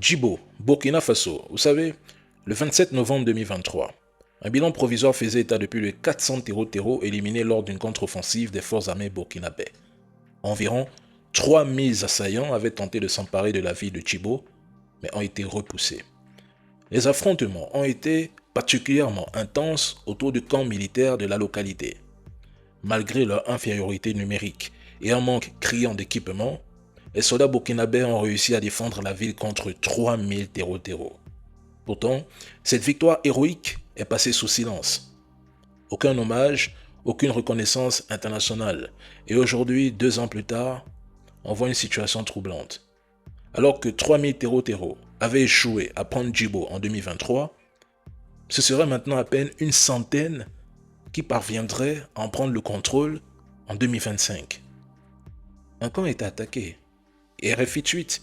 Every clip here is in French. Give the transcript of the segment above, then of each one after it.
Djibo, Burkina Faso. Vous savez, le 27 novembre 2023, un bilan provisoire faisait état de plus de 400 terreaux éliminés lors d'une contre-offensive des forces armées burkinabè. Environ 3000 assaillants avaient tenté de s'emparer de la ville de Djibo, mais ont été repoussés. Les affrontements ont été particulièrement intenses autour du camp militaire de la localité. Malgré leur infériorité numérique et un manque criant d'équipement, les soldats burkinabés ont réussi à défendre la ville contre 3000 terreaux. Pourtant, cette victoire héroïque est passée sous silence. Aucun hommage, aucune reconnaissance internationale. Et aujourd'hui, 2 ans plus tard, on voit une situation troublante. Alors que 3000 terreaux avaient échoué à prendre Djibo en 2023, ce serait maintenant à peine une centaine qui parviendraient à en prendre le contrôle en 2025. Un camp est attaqué. Et RFI tweet,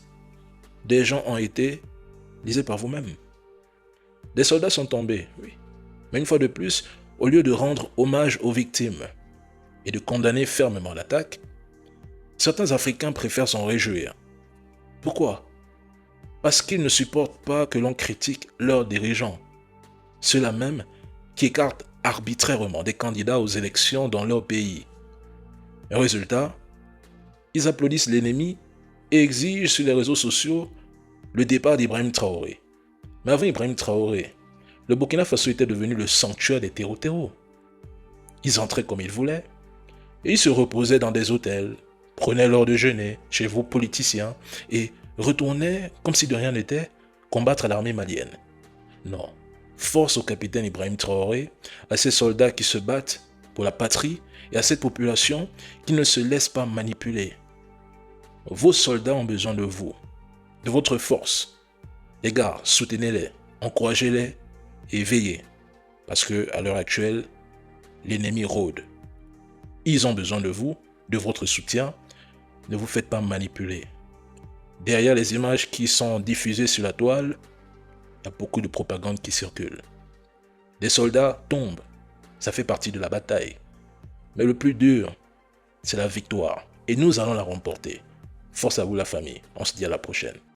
des gens ont été, lisez par vous-même. Des soldats sont tombés, oui. Mais une fois de plus, au lieu de rendre hommage aux victimes et de condamner fermement l'attaque, certains Africains préfèrent s'en réjouir. Pourquoi? Parce qu'ils ne supportent pas que l'on critique leurs dirigeants. Ceux-là même qui écartent arbitrairement des candidats aux élections dans leur pays. Résultat, ils applaudissent l'ennemi et exigent sur les réseaux sociaux le départ d'Ibrahim Traoré. Mais avant Ibrahim Traoré, le Burkina Faso était devenu le sanctuaire des terreaux. Ils entraient comme ils voulaient et ils se reposaient dans des hôtels, prenaient leur déjeuner chez vos politiciens et retournaient, comme si de rien n'était, combattre l'armée malienne. Non, force au capitaine Ibrahim Traoré, à ces soldats qui se battent pour la patrie et à cette population qui ne se laisse pas manipuler. Vos soldats ont besoin de vous, de votre force. Les gars, soutenez-les, encouragez-les et veillez. Parce que à l'heure actuelle, l'ennemi rôde. Ils ont besoin de vous, de votre soutien. Ne vous faites pas manipuler. Derrière les images qui sont diffusées sur la toile, il y a beaucoup de propagande qui circule. Des soldats tombent, ça fait partie de la bataille. Mais le plus dur, c'est la victoire. Et nous allons la remporter. Force à vous la famille, on se dit à la prochaine.